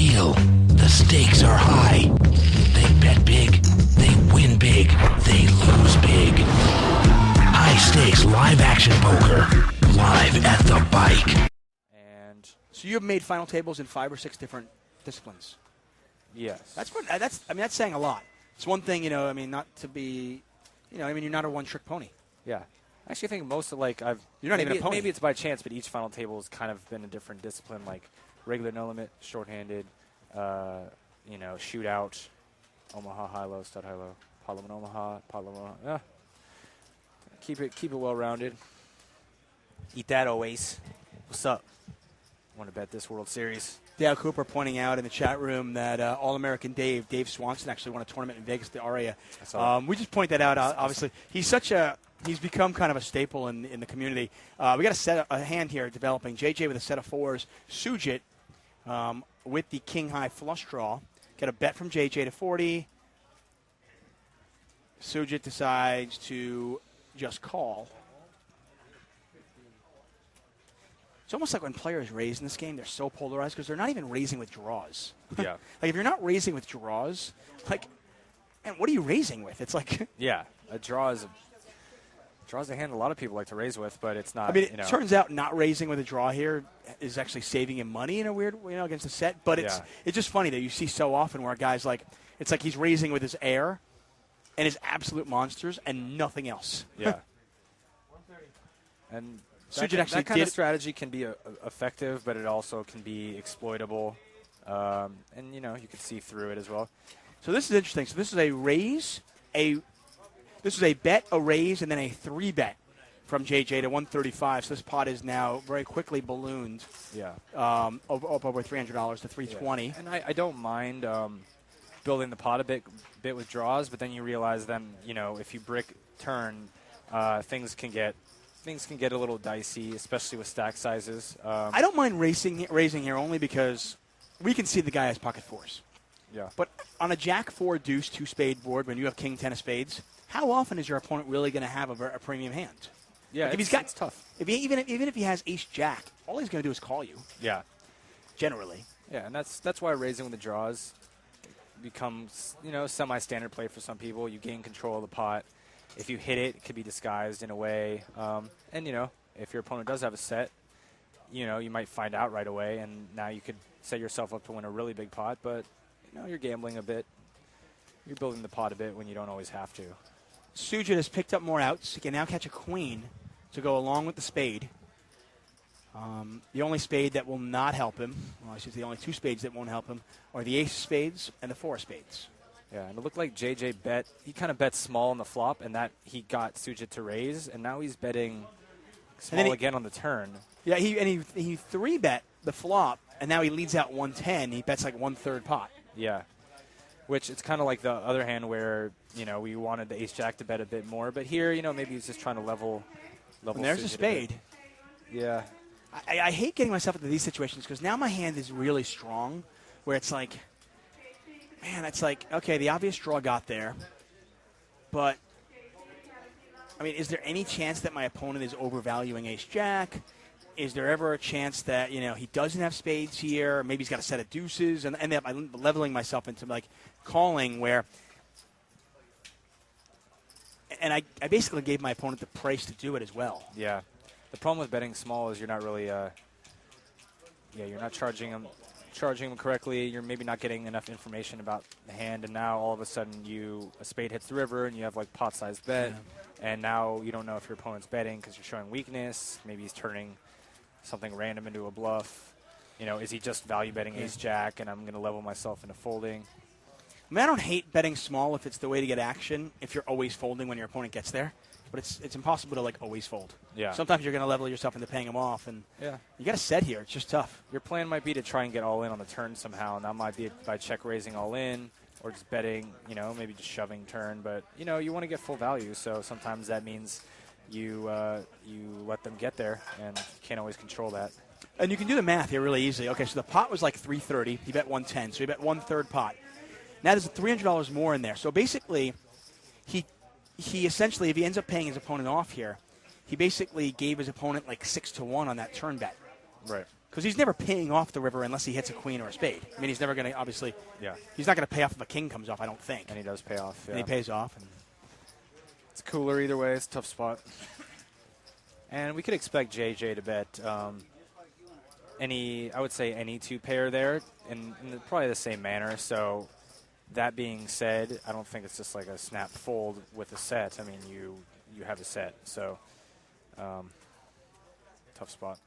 real. The stakes are high. They bet big. They win big. They lose big. High stakes live action poker. Live at the bike. And so you have made final tables in 5 or 6 different disciplines. yes. That's saying a lot. It's one thing, not to be, you're not a one-trick pony. Yeah. I actually think most of, You're not even a pony. Maybe it's by chance, but each final table has kind of been a different discipline, like regular no limit, shorthanded, shootout, Omaha high-low, stud high-low, Parliament Omaha, Parliament Omaha. Yeah. Keep it well-rounded. Eat that, always. What's up? Want to bet this World Series? Dale Cooper pointing out in the chat room that All-American Dave Swanson actually won a tournament in Vegas, the ARIA. We just point that out. Obviously, he's become kind of a staple in the community. We got a hand here developing. JJ with a set of 4s. Sujit with the king high flush draw. Get a bet from JJ to 40. Sujit decides to just call. It's almost like when players raise in this game, they're so polarized because they're not even raising with draws. Yeah. If you're not raising with draws, man, what are you raising with? It's like yeah, a draw is a hand a lot of people like to raise with, but it's not. It turns out not raising with a draw here is actually saving him money in a weird way, against the set. But it's just funny that you see so often where guys it's like he's raising with his air and his absolute monsters and nothing else. Yeah. And that kind of strategy can be effective, but it also can be exploitable. And you can see through it as well. So this is interesting. So this is a raise, this is a bet, a raise, and then a 3-bet from JJ to 135. So this pot is now very quickly ballooned. Yeah. Up over $300 to 320. Yeah. And I don't mind building the pot a bit with draws, but then you realize if you brick turn, things can get a little dicey, especially with stack sizes. I don't mind raising here only because we can see the guy has pocket 4s. Yeah. But on a Jack 4 deuce 2-spade board, when you have King 10 of spades, how often is your opponent really going to have a premium hand? Yeah, it's tough. Even if he has Ace Jack, all he's going to do is call you. Yeah. Generally. Yeah, and that's why raising with the draws becomes semi-standard play for some people. You gain control of the pot. If you hit it, it could be disguised in a way. And if your opponent does have a set, you might find out right away, and now you could set yourself up to win a really big pot. But you're gambling a bit. You're building the pot a bit when you don't always have to. Sujit has picked up more outs. He can now catch a queen to go along with the spade. The only spade that will not help him, well, I should say the only 2 spades that won't help him, are the ace of spades and the 4 of spades. Yeah, and it looked like JJ he kind of bet small on the flop, and that he got Sujit to raise, and now he's betting small again on the turn. Yeah, he 3-bet the flop, and now he leads out 110. He bets like 1/3 pot. Yeah. Which it's kind of like the other hand where, we wanted the ace-jack to bet a bit more. But here, maybe he's just trying to level and there's a spade. Yeah. I hate getting myself into these situations because now my hand is really strong where it's like, man, it's like, okay, the obvious draw got there. But, is there any chance that my opponent is overvaluing ace-jack? Is there ever a chance that, he doesn't have spades here? Maybe he's got a set of deuces. And end up leveling myself into, calling where – and I basically gave my opponent the price to do it as well. Yeah. The problem with betting small is you're not really you're not charging him correctly. You're maybe not getting enough information about the hand. And now all of a sudden a spade hits the river and you have, pot-sized bet. Yeah. And now you don't know if your opponent's betting because you're showing weakness. Maybe he's turning something random into a bluff. Is he just value betting ace-jack and I'm going to level myself into folding? I don't hate betting small if it's the way to get action, if you're always folding when your opponent gets there. But it's impossible to, always fold. Yeah. Sometimes you're going to level yourself into paying them off. And you got to set here. It's just tough. Your plan might be to try and get all in on the turn somehow, and that might be by check raising all in or just betting, maybe just shoving turn. But, you want to get full value, so sometimes that means you let them get there, and you can't always control that. And you can do the math here really easily. Okay, so the pot was like 330. He bet 110, so he bet 1/3 pot. Now there's $300 more in there. So basically, he essentially, if he ends up paying his opponent off here, he basically gave his opponent 6-1 on that turn bet. Right. Because he's never paying off the river unless he hits a queen or a spade. I mean, he's never going to, obviously, he's not going to pay off if a king comes off, I don't think. And he does pay off. And he pays off. And it's cooler either way. It's a tough spot. And we could expect JJ to bet I would say any two pair there in probably the same manner. So that being said, I don't think it's just like a snap fold with a set. I mean, you have a set. So tough spot.